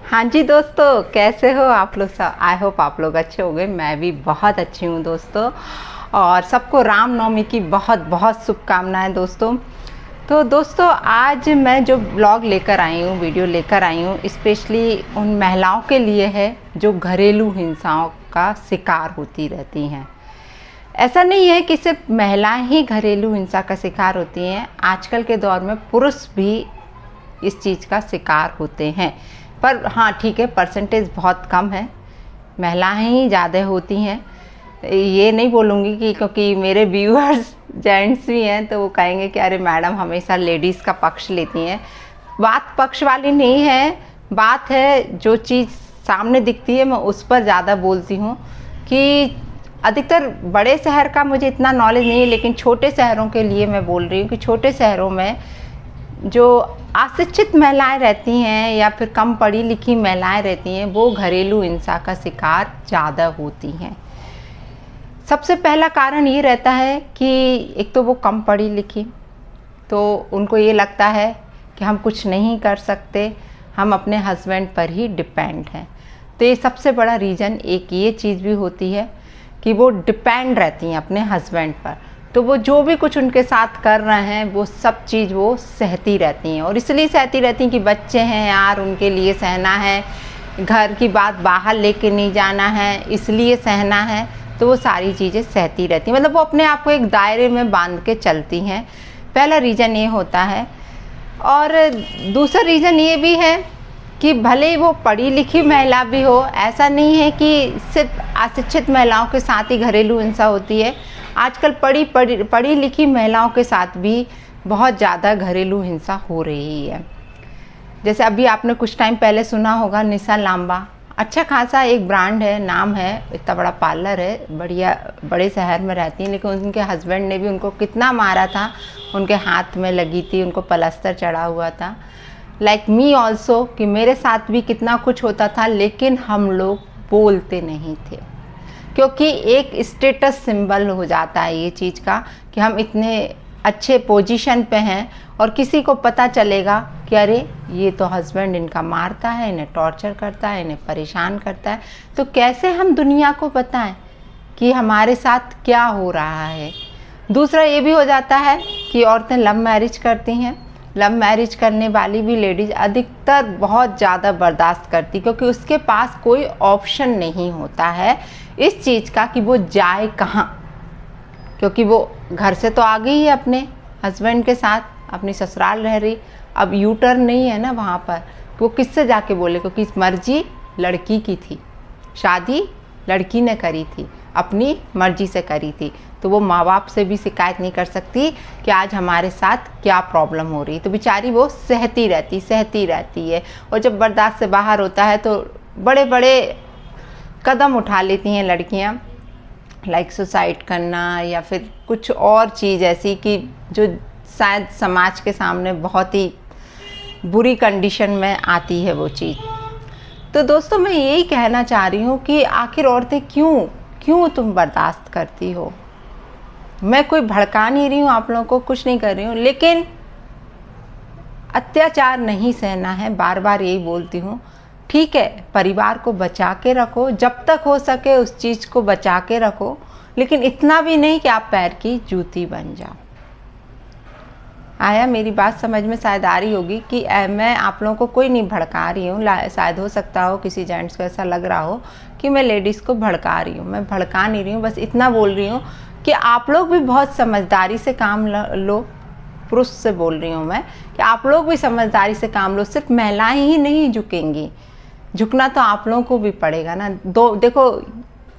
हाँ जी दोस्तों, कैसे हो आप लोग? सब आई होप आप लोग अच्छे होंगे। मैं भी बहुत अच्छी हूँ दोस्तों। और सबको रामनवमी की बहुत बहुत शुभकामनाएं दोस्तों। तो दोस्तों, आज मैं जो ब्लॉग लेकर आई हूँ, वीडियो लेकर आई हूँ, स्पेशली उन महिलाओं के लिए है जो घरेलू हिंसाओं का शिकार होती रहती हैं। ऐसा नहीं है कि सिर्फ महिलाएं ही घरेलू हिंसा का शिकार होती हैं। आजकल के दौर में पुरुष भी इस चीज़ का शिकार होते हैं, पर हाँ ठीक है, परसेंटेज बहुत कम है, महिलाएं ही ज़्यादा होती हैं। ये नहीं बोलूँगी कि क्योंकि मेरे व्यूअर्स जेंट्स भी हैं तो वो कहेंगे कि अरे मैडम हमेशा लेडीज़ का पक्ष लेती हैं। बात पक्ष वाली नहीं है, बात है जो चीज़ सामने दिखती है मैं उस पर ज़्यादा बोलती हूँ। कि अधिकतर बड़े शहर का मुझे इतना नॉलेज नहीं है, लेकिन छोटे शहरों के लिए मैं बोल रही हूँ कि छोटे शहरों में जो अशिक्षित महिलाएं रहती हैं या फिर कम पढ़ी लिखी महिलाएं रहती हैं, वो घरेलू हिंसा का शिकार ज़्यादा होती हैं। सबसे पहला कारण ये रहता है कि एक तो वो कम पढ़ी लिखी, तो उनको ये लगता है कि हम कुछ नहीं कर सकते, हम अपने हस्बैंड पर ही डिपेंड हैं। तो ये सबसे बड़ा रीज़न एक ये चीज़ भी होती है कि वो डिपेंड रहती हैं अपने हस्बैंड पर। तो वो जो भी कुछ उनके साथ कर रहे हैं वो सब चीज़ वो सहती रहती हैं, और इसलिए सहती रहती हैं कि बच्चे हैं यार, उनके लिए सहना है, घर की बात बाहर लेके नहीं जाना है इसलिए सहना है। तो वो सारी चीज़ें सहती रहती हैं, मतलब वो अपने आप को एक दायरे में बांध के चलती हैं। पहला रीज़न ये होता है। और दूसरा रीज़न ये भी है कि भले ही वो पढ़ी लिखी महिला भी हो, ऐसा नहीं है कि सिर्फ अशिक्षित महिलाओं के साथ ही घरेलू हिंसा होती है। आजकल पढ़ी लिखी महिलाओं के साथ भी बहुत ज़्यादा घरेलू हिंसा हो रही है। जैसे अभी आपने कुछ टाइम पहले सुना होगा निशा लांबा, अच्छा खासा एक ब्रांड है, नाम है, इतना बड़ा पार्लर है, बढ़िया बड़े शहर में रहती हैं, लेकिन उनके हस्बैंड ने भी उनको कितना मारा था, उनके हाथ में लगी थी, उनको प्लास्टर चढ़ा हुआ था। लाइक मी ऑल्सो, कि मेरे साथ भी कितना कुछ होता था, लेकिन हम लोग बोलते नहीं थे, क्योंकि एक स्टेटस सिंबल हो जाता है ये चीज़ का कि हम इतने अच्छे पोजीशन पे हैं और किसी को पता चलेगा कि अरे ये तो हस्बैंड इनका मारता है, इन्हें टॉर्चर करता है, इन्हें परेशान करता है, तो कैसे हम दुनिया को बताएं कि हमारे साथ क्या हो रहा है। दूसरा ये भी हो जाता है कि औरतें लव मैरिज करती हैं। लव मैरिज करने वाली भी लेडीज़ अधिकतर बहुत ज़्यादा बर्दाश्त करती, क्योंकि उसके पास कोई ऑप्शन नहीं होता है इस चीज़ का कि वो जाए कहाँ, क्योंकि वो घर से तो आ गई है अपने हस्बैंड के साथ, अपनी ससुराल रह रही, अब यू टर्न नहीं है ना वहाँ पर, वो किससे जाके बोले, क्योंकि मर्जी लड़की की थी, शादी लड़की ने करी थी, अपनी मर्जी से करी थी, तो वो माँ बाप से भी शिकायत नहीं कर सकती कि आज हमारे साथ क्या प्रॉब्लम हो रही। तो बेचारी वो सहती रहती है, और जब बर्दाश्त से बाहर होता है तो बड़े बड़े कदम उठा लेती हैं लड़कियाँ, लाइक सुसाइड करना या फिर कुछ और चीज़ ऐसी कि जो शायद समाज के सामने बहुत ही बुरी कंडीशन में आती है वो चीज़। तो दोस्तों, मैं यही कहना चाह रही हूँ कि आखिर औरतें क्यों तुम बर्दाश्त करती हो। मैं कोई भड़का नहीं रही हूँ आप लोगों को, कुछ नहीं कर रही हूँ, लेकिन अत्याचार नहीं सहना है, बार बार यही बोलती हूँ। ठीक है, परिवार को बचा के रखो, जब तक हो सके उस चीज़ को बचा के रखो, लेकिन इतना भी नहीं कि आप पैर की जूती बन जाओ। आया मेरी बात समझ में? शायद आ रही होगी कि मैं आप लोगों को कोई नहीं भड़का रही हूँ। शायद हो सकता हो किसी जेंट्स को ऐसा लग रहा हो कि मैं लेडीज़ को भड़का रही हूँ। मैं भड़का नहीं रही हूँ, बस इतना बोल रही हूँ कि आप लोग भी बहुत समझदारी से काम लो। पुरुष से बोल रही हूँ मैं कि आप लोग भी समझदारी से काम लो। सिर्फ महिलाएं ही नहीं झुकेंगी, झुकना तो आप लोगों को भी पड़ेगा ना। देखो,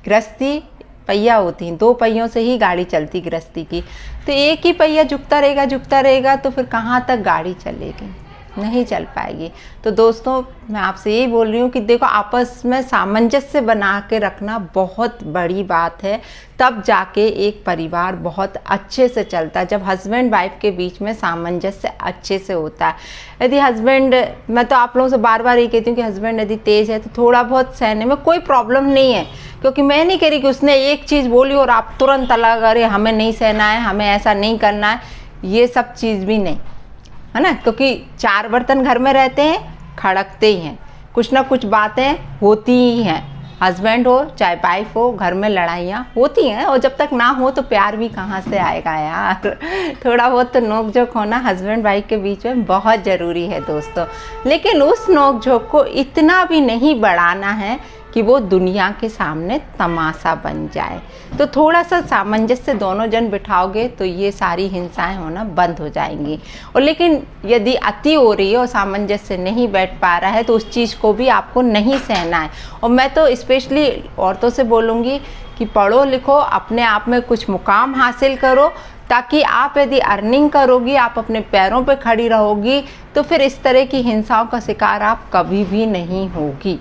गृहस्थी पहिया होती हैं, 2 पहियों से ही गाड़ी चलती गृहस्थी की, तो एक ही पहिया झुकता रहेगा तो फिर कहाँ तक गाड़ी चलेगी, नहीं चल पाएगी। तो दोस्तों, मैं आपसे यही बोल रही हूँ कि देखो, आपस में सामंजस्य बना के रखना बहुत बड़ी बात है, तब जाके एक परिवार बहुत अच्छे से चलता है, जब हस्बैंड वाइफ के बीच में सामंजस्य अच्छे से होता है। यदि हस्बैंड, मैं तो आप लोगों से बार बार ये कहती हूँ कि हस्बैंड यदि तेज़ है तो थोड़ा बहुत सहने में कोई प्रॉब्लम नहीं है, क्योंकि मैं नहीं कह रही कि उसने एक चीज़ बोली और आप तुरंत अलग, अरे हमें नहीं सहना है, हमें ऐसा नहीं करना है, ये सब चीज़ भी नहीं है ना। क्योंकि 4 बर्तन घर में रहते हैं, खड़कते ही हैं, कुछ ना कुछ बातें होती ही हैं। हस्बैंड हो चाहे वाइफ हो, घर में लड़ाइयाँ होती हैं, और जब तक ना हो तो प्यार भी कहाँ से आएगा यार। थोड़ा बहुत तो नोक झोंक होना हस्बैंड वाइफ के बीच में बहुत ज़रूरी है दोस्तों, लेकिन उस नोक झोंक को इतना भी नहीं बढ़ाना है कि वो दुनिया के सामने तमाशा बन जाए। तो थोड़ा सा सामंजस्य दोनों जन बिठाओगे तो ये सारी हिंसाएं होना बंद हो जाएंगी। और लेकिन यदि अति हो रही है और सामंजस्य नहीं बैठ पा रहा है तो उस चीज़ को भी आपको नहीं सहना है। और मैं तो स्पेशली औरतों से बोलूँगी कि पढ़ो लिखो, अपने आप में कुछ मुकाम हासिल करो, ताकि आप यदि अर्निंग करोगी, आप अपने पैरों पे खड़ी रहोगी, तो फिर इस तरह की हिंसाओं का शिकार आप कभी भी नहीं होगी।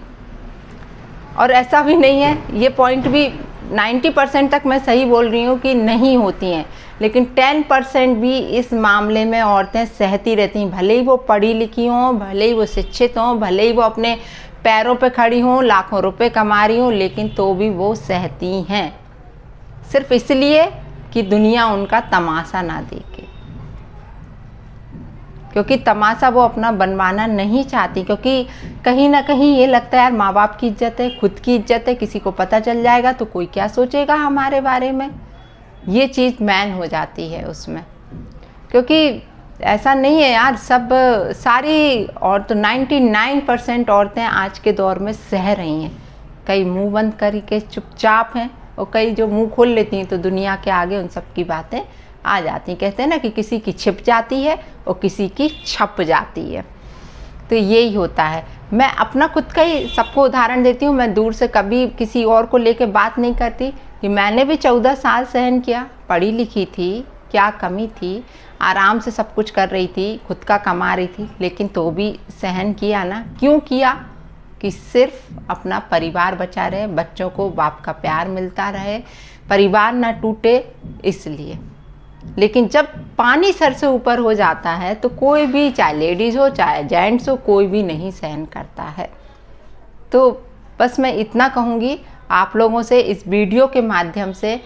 और ऐसा भी नहीं है, ये पॉइंट भी 90% तक मैं सही बोल रही हूँ कि नहीं होती हैं, लेकिन 10% भी इस मामले में औरतें सहती रहती हैं। भले ही वो पढ़ी लिखी हों, भले ही वो शिक्षित हों, भले ही वो अपने पैरों पे खड़ी हों, लाखों रुपए कमा रही हों, लेकिन तो भी वो सहती हैं, सिर्फ इसलिए कि दुनिया उनका तमाशा ना देखे। क्योंकि तमाशा वो अपना बनवाना नहीं चाहती, क्योंकि कहीं ना कहीं ये लगता है यार माँ बाप की इज्जत है, खुद की इज्जत है, किसी को पता चल जाएगा तो कोई क्या सोचेगा हमारे बारे में, ये चीज़ मैन हो जाती है उसमें। क्योंकि ऐसा नहीं है यार, सब सारी और तो 99% औरतें आज के दौर में सह रही हैं। कई मुंह बंद करके चुपचाप हैं, और कई जो मुंह खोल लेती हैं तो दुनिया के आगे उन सब की बातें आ जाती हैं। कहते हैं ना कि किसी की छिप जाती है और किसी की छप जाती है, तो यही होता है। मैं अपना खुद का ही सबको उदाहरण देती हूँ। मैं दूर से कभी किसी और को लेके बात नहीं करती कि मैंने भी 14 साल सहन किया, पढ़ी लिखी थी, क्या कमी थी, आराम से सब कुछ कर रही थी, खुद का कमा रही थी, लेकिन तो भी सहन किया ना। क्यों किया? कि सिर्फ अपना परिवार बचा रहे, बच्चों को बाप का प्यार मिलता रहे, परिवार ना टूटे, इसलिए। लेकिन जब पानी सर से ऊपर हो जाता है तो कोई भी, चाहे लेडीज़ हो चाहे जेंट्स हो, कोई भी नहीं सहन करता है। तो बस मैं इतना कहूँगी आप लोगों से इस वीडियो के माध्यम से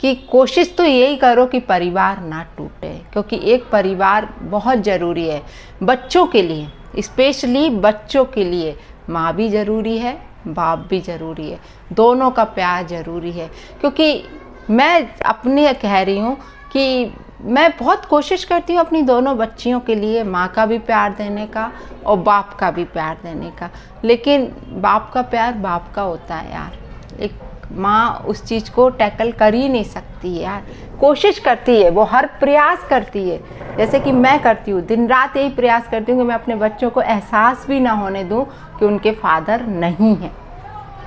कि कोशिश तो यही करो कि परिवार ना टूटे, क्योंकि एक परिवार बहुत ज़रूरी है बच्चों के लिए, स्पेशली बच्चों के लिए। माँ भी ज़रूरी है, बाप भी ज़रूरी है, दोनों का प्यार ज़रूरी है। क्योंकि मैं अपने कह रही हूँ कि मैं बहुत कोशिश करती हूँ अपनी दोनों बच्चियों के लिए माँ का भी प्यार देने का और बाप का भी प्यार देने का, लेकिन बाप का प्यार बाप का होता है यार, एक माँ उस चीज़ को टैकल कर ही नहीं सकती है यार। कोशिश करती है, वो हर प्रयास करती है, जैसे कि मैं करती हूँ, दिन रात यही प्रयास करती हूँ कि मैं अपने बच्चों को एहसास भी ना होने दूँ कि उनके फादर नहीं हैं।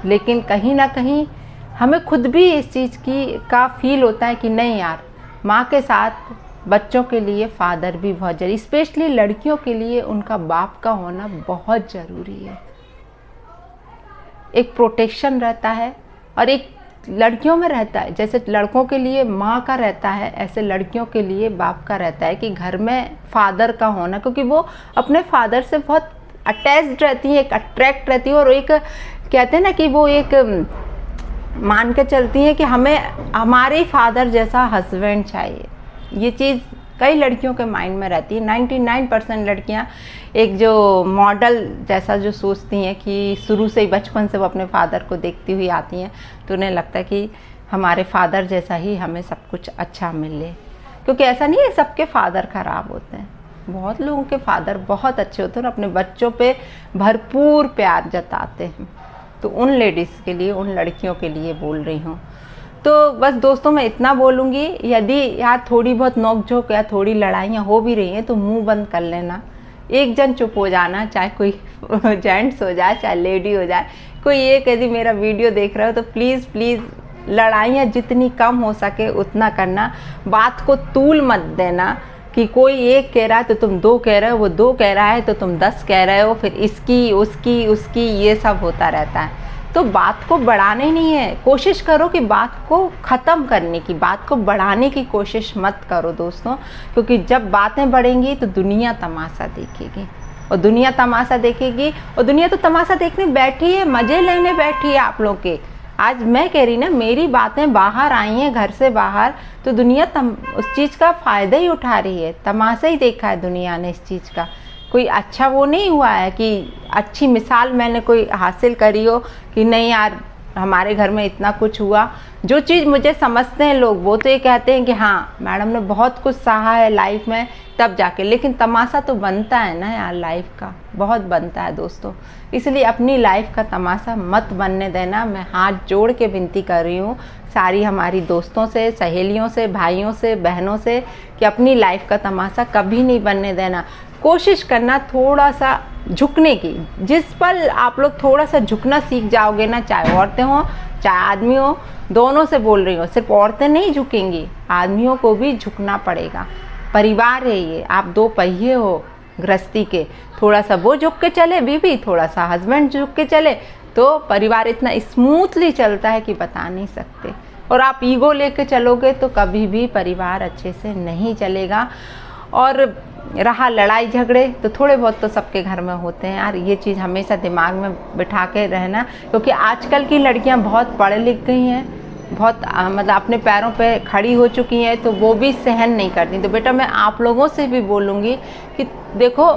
लेकिन कहीं ना कहीं हमें खुद भी इस चीज़ का फील होता है कि नहीं यार, माँ के साथ बच्चों के लिए फादर भी बहुत ज़रूरी, स्पेशली लड़कियों के लिए उनका बाप का होना बहुत ज़रूरी है। एक प्रोटेक्शन रहता है, और एक लड़कियों में रहता है, जैसे लड़कों के लिए माँ का रहता है, ऐसे लड़कियों के लिए बाप का रहता है कि घर में फादर का होना, क्योंकि वो अपने फादर से बहुत अटैच्ड रहती है, एक अट्रैक्ट रहती है, और एक कहते हैं ना कि वो एक मान के चलती हैं कि हमें हमारे फादर जैसा हस्बैंड चाहिए। ये चीज़ कई लड़कियों के माइंड में रहती है। 99% लड़कियां एक जो मॉडल जैसा जो सोचती हैं कि शुरू से ही बचपन से वो अपने फादर को देखती हुई आती हैं, तो उन्हें लगता है कि हमारे फादर जैसा ही हमें सब कुछ अच्छा मिले। क्योंकि ऐसा नहीं है सबके फादर ख़राब होते हैं, बहुत लोगों के फादर बहुत अच्छे होते हैं और अपने बच्चों पे भरपूर प्यार जताते हैं। तो उन लेडीज़ के लिए, उन लड़कियों के लिए बोल रही हूँ। तो बस दोस्तों मैं इतना बोलूँगी, यदि यार थोड़ी बहुत नोक-झोंक या थोड़ी लड़ाइयाँ हो भी रही हैं तो मुंह बंद कर लेना, एक जन चुप हो जाना, चाहे कोई जेंट्स हो जाए चाहे लेडी हो जाए। कोई एक यदि मेरा वीडियो देख रहा हो तो प्लीज़ प्लीज़ लड़ाइयाँ जितनी कम हो सके उतना करना। बात को तूल मत देना कि कोई एक कह रहा है तो तुम दो कह रहे हो, वो दो कह रहा है तो तुम 10 कह रहे हो, फिर इसकी उसकी उसकी ये सब होता रहता है। तो बात को बढ़ाने नहीं है, कोशिश करो कि बात को ख़त्म करने की, बात को बढ़ाने की कोशिश मत करो दोस्तों। क्योंकि जब बातें बढ़ेंगी तो दुनिया तमाशा देखेगी, और दुनिया तमाशा देखेगी, और दुनिया तो तमाशा देखने बैठी है, मज़े लेने बैठी है आप लोग के। आज मैं कह रही ना, मेरी बातें बाहर आई हैं घर से बाहर, तो दुनिया उस चीज़ का फ़ायदा ही उठा रही है, तमाशा ही देखा है दुनिया ने इस चीज़ का। कोई अच्छा वो नहीं हुआ है कि अच्छी मिसाल मैंने कोई हासिल करी हो कि नहीं यार हमारे घर में इतना कुछ हुआ। जो चीज़ मुझे समझते हैं लोग वो तो ये कहते हैं कि हाँ मैडम ने बहुत कुछ सहा है लाइफ में तब जाके, लेकिन तमाशा तो बनता है ना यार, लाइफ का बहुत बनता है दोस्तों। इसलिए अपनी लाइफ का तमाशा मत बनने देना। मैं हाथ जोड़ के विनती कर रही हूँ सारी हमारी दोस्तों से, सहेलियों से, भाइयों से, बहनों से कि अपनी लाइफ का तमाशा कभी नहीं बनने देना। कोशिश करना थोड़ा सा झुकने की। जिस पल आप लोग थोड़ा सा झुकना सीख जाओगे ना, चाहे औरतें हों चाहे आदमी हो, दोनों से बोल रही हूँ, सिर्फ औरतें नहीं झुकेंगी, आदमियों को भी झुकना पड़ेगा। परिवार है ये, आप दो पहिए हो गृहस्थी के, थोड़ा सा वो झुक के चले बीवी, थोड़ा सा हस्बैंड झुक के चले तो परिवार इतना स्मूथली चलता है कि बता नहीं सकते। और आप ईगो लेके चलोगे तो कभी भी परिवार अच्छे से नहीं चलेगा। और रहा लड़ाई झगड़े तो थोड़े बहुत तो सबके घर में होते हैं यार, ये चीज़ हमेशा दिमाग में बिठा के रहना, क्योंकि आजकल की लड़कियां बहुत पढ़ लिख गई हैं, बहुत मतलब अपने पैरों पे खड़ी हो चुकी हैं, तो वो भी सहन नहीं करती। तो बेटा मैं आप लोगों से भी बोलूँगी कि देखो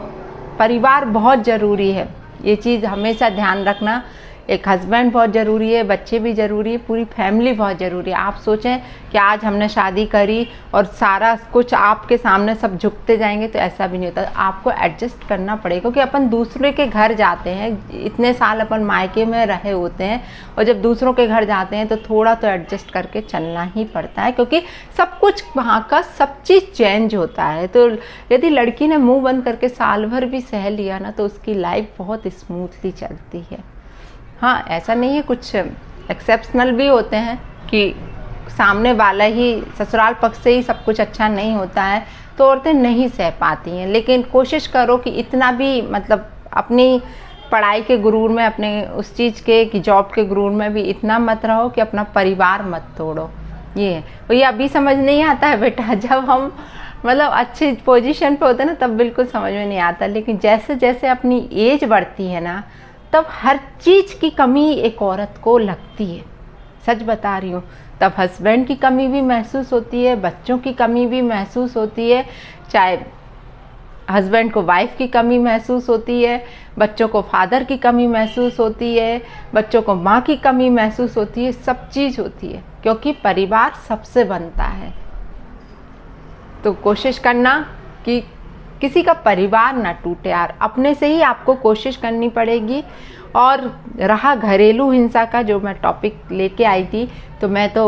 परिवार बहुत ज़रूरी है, ये चीज़ हमेशा ध्यान रखना। एक हस्बैंड बहुत ज़रूरी है, बच्चे भी ज़रूरी है, पूरी फैमिली बहुत ज़रूरी है। आप सोचें कि आज हमने शादी करी और सारा कुछ आपके सामने सब झुकते जाएंगे तो ऐसा भी नहीं होता। आपको एडजस्ट करना पड़ेगा, क्योंकि अपन दूसरे के घर जाते हैं, इतने साल अपन मायके में रहे होते हैं और जब दूसरों के घर जाते हैं तो थोड़ा तो एडजस्ट करके चलना ही पड़ता है, क्योंकि सब कुछ वहाँ का सब चीज़ चेंज होता है। तो यदि लड़की ने मुँह बंद करके साल भर भी सह लिया ना तो उसकी लाइफ बहुत स्मूथली चलती है। हाँ ऐसा नहीं है, कुछ एक्सेप्शनल भी होते हैं कि सामने वाला ही ससुराल पक्ष से ही सब कुछ अच्छा नहीं होता है तो औरतें नहीं सह पाती हैं। लेकिन कोशिश करो कि इतना भी मतलब अपनी पढ़ाई के गुरूर में, अपने उस चीज़ के कि जॉब के गुरूर में भी इतना मत रहो कि अपना परिवार मत तोड़ो। ये है वो, ये अभी समझ नहीं आता है बेटा, जब हम मतलब अच्छी पोजीशन पे होते हैं ना तब बिल्कुल समझ में नहीं आता, लेकिन जैसे जैसे अपनी एज बढ़ती है ना तब हर चीज़ की कमी एक औरत को लगती है, सच बता रही हूँ। तब हस्बैंड की कमी भी महसूस होती है, बच्चों की कमी भी महसूस होती है, चाहे हस्बैंड को वाइफ की कमी महसूस होती है, बच्चों को फादर की कमी महसूस होती है, बच्चों को माँ की कमी महसूस होती है, सब चीज़ होती है, क्योंकि परिवार सबसे बनता है। तो कोशिश करना कि किसी का परिवार ना टूटे यार, अपने से ही आपको कोशिश करनी पड़ेगी। और रहा घरेलू हिंसा का जो मैं टॉपिक लेके आई थी, तो मैं तो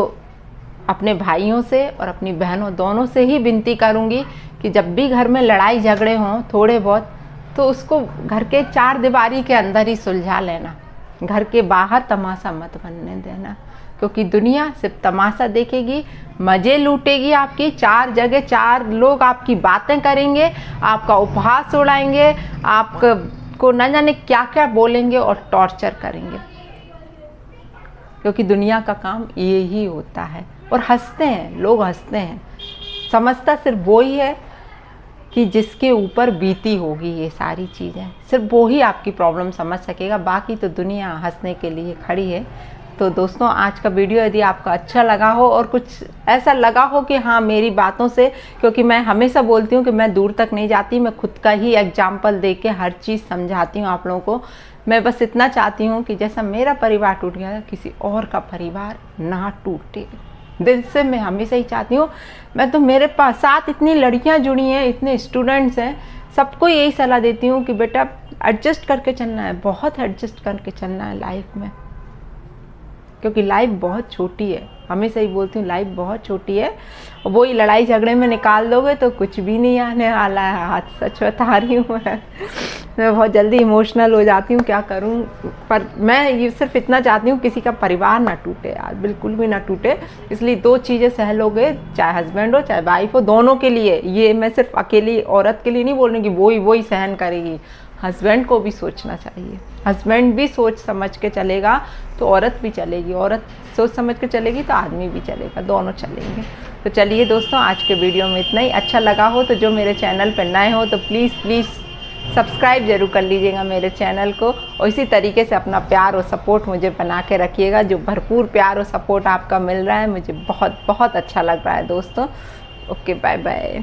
अपने भाइयों से और अपनी बहनों दोनों से ही विनती करूँगी कि जब भी घर में लड़ाई झगड़े हों थोड़े बहुत, तो उसको घर के चार दीवारी के अंदर ही सुलझा लेना, घर के बाहर तमाशा मत बनने देना, क्योंकि दुनिया सिर्फ तमाशा देखेगी, मज़े लूटेगी आपकी, चार जगह चार लोग आपकी बातें करेंगे, आपका उपहास उड़ाएंगे, आपको न जाने क्या क्या बोलेंगे और टॉर्चर करेंगे, क्योंकि दुनिया का काम ये ही होता है। और हंसते हैं लोग, हंसते हैं, समझता सिर्फ वो ही है कि जिसके ऊपर बीती होगी ये सारी चीज़ें, सिर्फ वो ही आपकी प्रॉब्लम समझ सकेगा, बाकी तो दुनिया हंसने के लिए खड़ी है। तो दोस्तों आज का वीडियो यदि आपको अच्छा लगा हो और कुछ ऐसा लगा हो कि हाँ मेरी बातों से, क्योंकि मैं हमेशा बोलती हूँ कि मैं दूर तक नहीं जाती, मैं खुद का ही एग्जाम्पल दे के हर चीज़ समझाती हूँ आप लोगों को। मैं बस इतना चाहती हूँ कि जैसा मेरा परिवार टूट गया किसी और का परिवार ना टूटे, दिल से मैं हमेशा ही चाहती हूँ। मैं तो मेरे पास साथ इतनी लड़कियाँ जुड़ी हैं, इतने स्टूडेंट्स हैं, सबको यही सलाह देती हूँ कि बेटा एडजस्ट करके चलना है, बहुत एडजस्ट करके चलना है लाइफ में, क्योंकि लाइफ बहुत छोटी है। हमेशा ही बोलती हूँ लाइफ बहुत छोटी है, और वही लड़ाई झगड़े में निकाल दोगे तो कुछ भी नहीं आने वाला है हाथ, सच बता रही हूँ मैं बहुत जल्दी इमोशनल हो जाती हूँ, क्या करूँ। पर मैं ये सिर्फ इतना चाहती हूँ किसी का परिवार ना टूटे यार, बिल्कुल भी ना टूटे। इसलिए दो चीज़ें सह लोगे, चाहे हस्बैंड हो चाहे वाइफ हो, दोनों के लिए। ये मैं सिर्फ अकेली औरत के लिए नहीं बोल रही कि वही सहन करेगी, हस्बैंड को भी सोचना चाहिए। हस्बैंड भी सोच समझ के चलेगा तो औरत भी चलेगी, औरत सोच समझ के चलेगी तो आदमी भी चलेगा, दोनों चलेंगे। तो चलिए दोस्तों आज के वीडियो में इतना ही। अच्छा लगा हो तो जो मेरे चैनल पर नए हो तो प्लीज़ सब्सक्राइब जरूर कर लीजिएगा मेरे चैनल को, और इसी तरीके से अपना प्यार और सपोर्ट मुझे बना के रखिएगा। जो भरपूर प्यार और सपोर्ट आपका मिल रहा है मुझे बहुत बहुत अच्छा लग रहा है दोस्तों। Okay bye bye.